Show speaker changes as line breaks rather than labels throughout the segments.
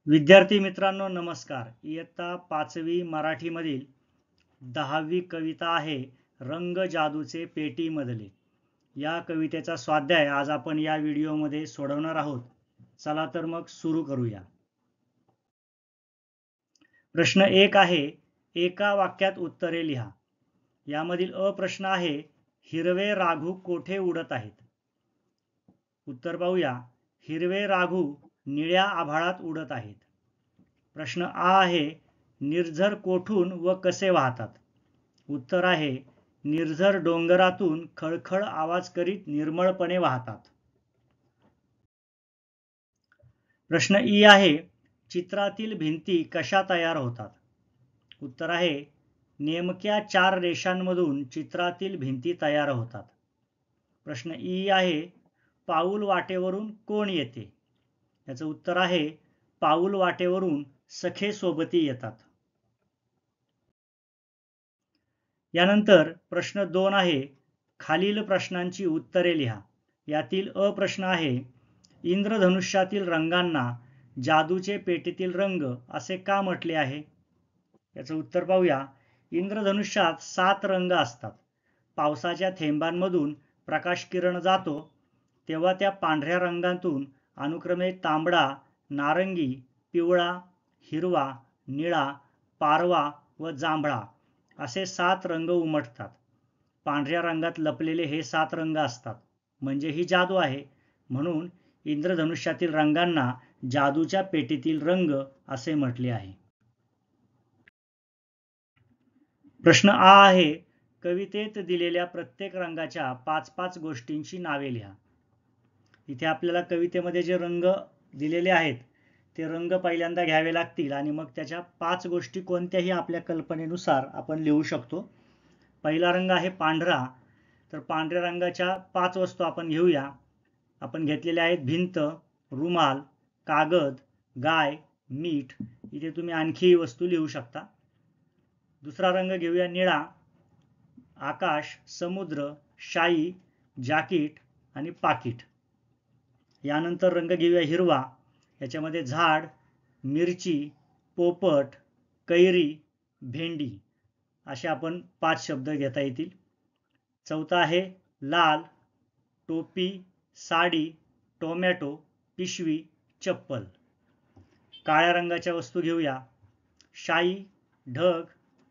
विद्यार्थी मित्रांनो नमस्कार. इयत्ता 5वी मराठीमधील 10वी कविता आहे रंग जादूचे पेटी मधले. या कवितेचा स्वाध्याय आज आपण या व्हिडिओमध्ये सोडवणार आहोत. चला तर मग सुरू करूया. प्रश्न 1 आहे, एका वाक्यात उत्तरे लिहा. यामधील अ प्रश्न आहे, हिरवे राघू कोठे उडत आहेत? उत्तर पाहूया. हिरवे राघू निळ्या आभाळात उडत आहेत. प्रश्न आ आहे, निर्झर कोठून व कसे वाहतात? उत्तर आहे, निर्झर डोंगरातून खळखळ आवाज करीत निर्मळपणे वाहतात. प्रश्न ई आहे, चित्रातील भिंती कशा तयार होतात? उत्तर आहे, नेमक्या 4 रेषांमधून चित्रातील भिंती तयार होतात. प्रश्न ई आहे, पाऊल वाटेवरून कोण येते? याचं उत्तर आहे, पाऊल वाटेवरून सखे सोबती येतात. यानंतर प्रश्न 2 आहे, खालील प्रश्नांची उत्तरे लिहा. यातील अ प्रश्न आहे, इंद्रधनुष्यातील रंगांना जादूचे पेटीतील रंग असे का म्हटले आहे? याचं उत्तर पाहूया. इंद्रधनुष्यात 7 रंग असतात. पावसाच्या थेंबांमधून प्रकाश किरण जातो तेव्हा त्या पांढऱ्या रंगातून अनुक्रमे तांबडा, नारंगी, पिवळा, हिरवा, निळा, पारवा व जांभळा असे 7 रंग उमटतात. पांढऱ्या रंगात लपलेले हे 7 रंग असतात. म्हणजे ही जादू आहे. म्हणून इंद्रधनुष्यातील रंगांना जादूच्या पेटीतील रंग असे म्हटले आहे. प्रश्न आ आहे, कवितेत दिलेल्या प्रत्येक रंगाच्या 5-5 गोष्टींची नावे लिहा. इथे आपल्याला कवितेमध्ये जे रंग दिलेले आहेत ते रंग पहिल्यांदा घ्यावे लागतील आणि मग त्याच्या 5 गोष्टी कोणत्याही आपल्या कल्पनेनुसार आपण लिहू शकतो. पहिला रंग आहे पांढरा. तर पांढऱ्या रंगाच्या 5 वस्तू आपण घेऊया. आपण घेतलेल्या आहेत भिंत, रुमाल, कागद, गाय, मीठ. इथे तुम्ही आणखी वस्तू लिहू शकता. दुसरा रंग घेऊया निळा. आकाश, समुद्र, शाई, जाकीट आणि पाकिट. यानंतर रंग घेऊया हिरवा. याच्यामध्ये झाड, मिरची, पोपट, कैरी, भेंडी असे आपण 5 शब्द घेता येतील. चौथा आहे लाल. टोपी, साडी, टोमॅटो, पिशवी, चप्पल. काळ्या रंगाच्या वस्तू घेऊया. शाई, ढग,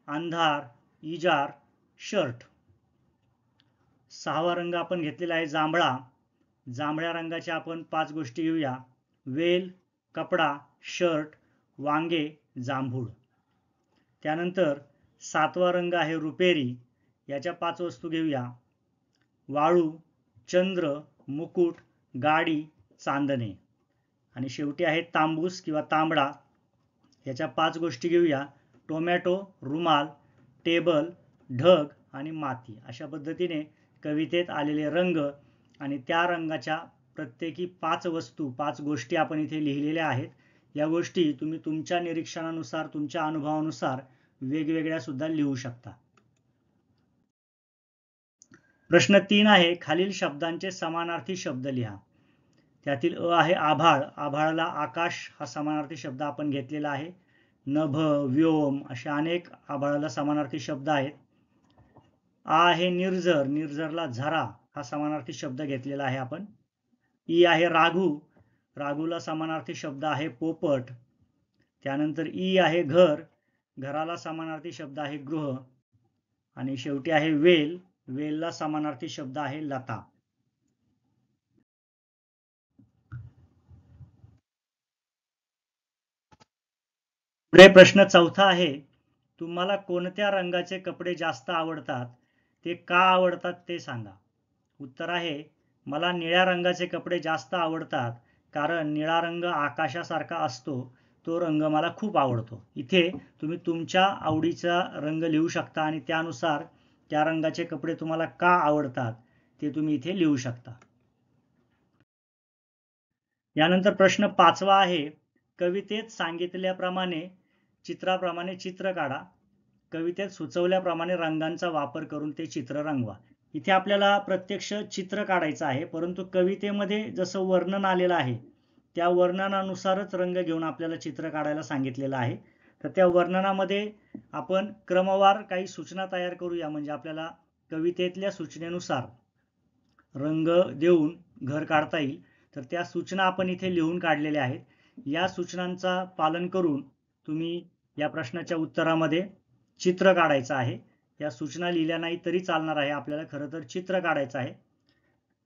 अंधार, इजार, शर्ट. 6वा रंग आपण घेतलेला आहे जांभळा. जांभळ्या रंगाच्या आपण 5 गोष्टी घेऊया. वेल, कपडा, शर्ट, वांगे, जांभूळ. त्यानंतर 7वा रंग आहे रुपेरी. याच्या 5 वस्तू घेऊया. वाळू, चंद्र, मुकुट, गाडी, चांदणे. आणि शेवटी आहे तांबूस किंवा तांबडा. याच्या 5 गोष्टी घेऊया. टोमॅटो, रुमाल, टेबल, ढग आणि माती. अशा पद्धतीने कवितेत आलेले रंग आणि त्या रंगाच्या प्रत्येकी 5 वस्तू 5 गोष्टी आपण इथे लिहिलेल्या आहेत. या गोष्टी तुम्ही तुमच्या निरीक्षणानुसार तुमच्या अनुभवानुसार वेगवेगळ्या सुद्धा लिहू शकता. प्रश्न 3 आहे, खालील शब्दांचे समानार्थी शब्द लिहा. त्यातील अ आहे आभाळ. आभाळाला आकाश हा समानार्थी शब्द आपण घेतलेला आहे. नभ, व्योम असे अनेक आभाळाला समानार्थी शब्द आहेत. आ आहे निर्झर. निर्झरला झरा हा समानार्थी शब्द घेतलेला आहे आपण. ई आहे राघू. राघूला समानार्थी शब्द आहे पोपट. त्यानंतर ई आहे घर. घराला समानार्थी शब्द आहे गृह. आणि शेवटी आहे वेल. वेलला समानार्थी शब्द आहे लता. पुढे प्रश्न 4था आहे, तुम्हाला कोणत्या रंगाचे कपडे जास्त आवडतात? ते का आवडतात ते सांगा. उत्तर आहे, मला निळ्या रंगाचे कपडे जास्त आवडतात कारण निळा रंग आकाशासारखा असतो. तो रंग मला खूप आवडतो. इथे तुम्ही तुमच्या आवडीचा रंग लिहू शकता आणि त्यानुसार त्या रंगाचे कपडे तुम्हाला का आवडतात ते तुम्ही इथे लिहू शकता. यानंतर प्रश्न 5वा आहे, कवितेत सांगितल्याप्रमाणे चित्राप्रमाणे चित्र काढा. कवितेत सुचवल्याप्रमाणे रंगांचा वापर करून ते चित्र रंगवा. इथे आपल्याला प्रत्यक्ष चित्र काढायचं आहे, परंतु कवितेमध्ये जसं वर्णन आलेलं आहे त्या वर्णनानुसारच रंग घेऊन आपल्याला चित्र काढायला सांगितलेलं आहे. तर त्या वर्णनामध्ये आपण क्रमवार काही सूचना तयार करूया, म्हणजे आपल्याला कवितेतल्या सूचनेनुसार रंग देऊन घर काढता येईल. तर त्या सूचना आपण इथे लिहून काढलेल्या आहेत. या सूचनांचा पालन करून तुम्ही या प्रश्नाच्या उत्तरामध्ये चित्र काढायचं आहे. या सूचना लिहिल्या नाही तरी चालणार आहे, आपल्याला खरं तर चित्र काढायचं आहे,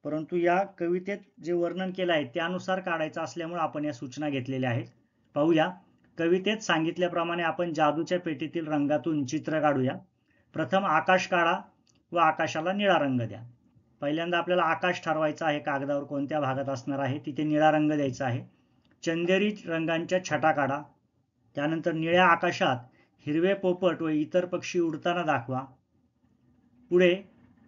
परंतु या कवितेत जे वर्णन केलं आहे त्यानुसार काढायचं असल्यामुळे आपण या सूचना घेतलेल्या आहेत. पाहूया. कवितेत सांगितल्याप्रमाणे आपण जादूच्या पेटीतील रंगातून चित्र काढूया. प्रथम आकाश काढा व आकाशाला निळा रंग द्या. पहिल्यांदा आपल्याला आकाश ठरवायचं आहे, कागदावर कोणत्या भागात असणार आहे, तिथे निळा रंग द्यायचा आहे. चंदेरी रंगांच्या छटा काढा. त्यानंतर निळ्या आकाशात हिरवे पोपट व इतर पक्षी उडताना दाखवा. पुढे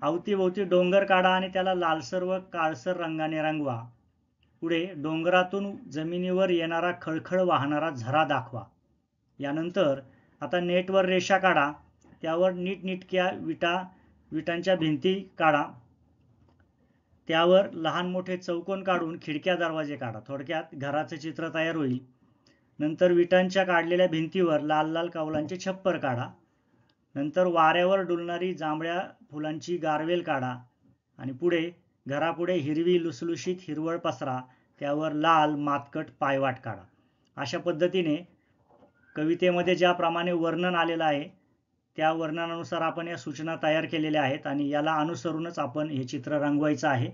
अवतीभोवती डोंगर काढा आणि त्याला लालसर व काळसर रंगाने रंगवा. पुढे डोंगरातून जमिनीवर येणारा खळखळ वाहणारा झरा दाखवा. यानंतर आता नेटवर रेषा काढा, त्यावर नीटनेटक्या विटांच्या भिंती काढा, त्यावर लहान मोठे चौकोन काढून खिडक्या दरवाजे काढा. थोडक्यात घराचे चित्र तयार होईल. नंतर विटांच्या काढलेल्या भिंतीवर लाल लाल कौलांचे छप्पर काढा. नंतर वाऱ्यावर डुलणारी जांभळ्या फुलांची गारवेल काढा आणि पुढे घरापुढे हिरवी लुसलुशीत हिरवळ पसरा, त्यावर लाल मातकट पायवाट काढा. अशा पद्धतीने कवितेमध्ये ज्याप्रमाणे वर्णन आलेलं आहे त्या वर्णनानुसार आपण या सूचना तयार केलेल्या आहेत आणि याला अनुसरूनच आपण हे चित्र रंगवायचं आहे.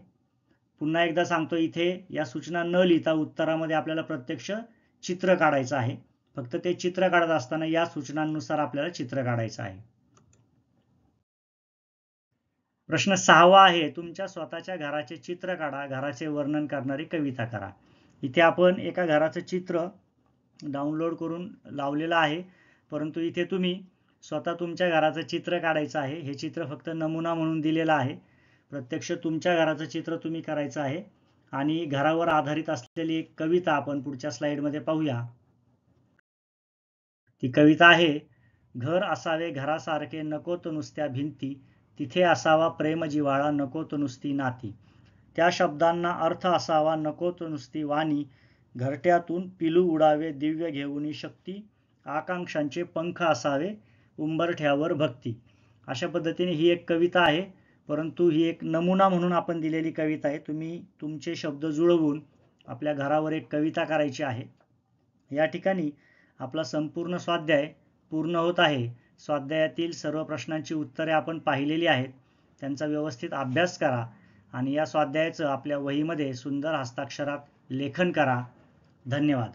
पुन्हा एकदा सांगतो, इथे या सूचना न लिहिता उत्तरामध्ये आपल्याला प्रत्यक्ष चित्र काढायचं आहे. फक्त ते चित्र काढत असताना या सूचनांनुसार आपल्याला चित्र काढायचं आहे. प्रश्न 6वा आहे, तुमच्या स्वतःच्या घराचे चित्र काढा, घराचे वर्णन करणारी कविता करा. इथे आपण एका घराचं चित्र डाउनलोड करून लावलेलं आहे, परंतु इथे तुम्ही स्वतः तुमच्या घराचं चित्र काढायचं आहे. हे चित्र फक्त नमुना म्हणून दिलेलं आहे. प्रत्यक्ष तुमच्या घराचं चित्र तुम्ही करायचं आहे आणि घरावर आधारित असलेली एक कविता आपण पुढच्या स्लाइडमध्ये पाहूया. ती कविता आहे, घर असावे घरासारखे नकोत नुसत्या भिंती, तिथे असावा प्रेम जिव्हाळा नकोत नुसती नाती, त्या शब्दांना अर्थ असावा नकोत नुसती वाणी, घरट्यातून पिलू उडावे दिव्य घेऊनी शक्ती, आकांक्षांचे पंख असावे उंबरठ्यावर भक्ती. अशा पद्धतीने ही एक कविता आहे, परंतु ही एक नमुना म्हणून आपण दिलेली कविता आहे. तुम्ही तुमचे शब्द जुळवून आपल्या घरावर एक कविता करायची आहे. या ठिकाणी आपला संपूर्ण स्वाध्याय पूर्ण होत आहे. स्वाध्यायातील सर्व प्रश्नांची उत्तरे आपण पाहिलेली आहेत. त्यांचा व्यवस्थित अभ्यास करा आणि या स्वाध्यायाचं आपल्या वहीमध्ये सुंदर हस्ताक्षरात लेखन करा. धन्यवाद.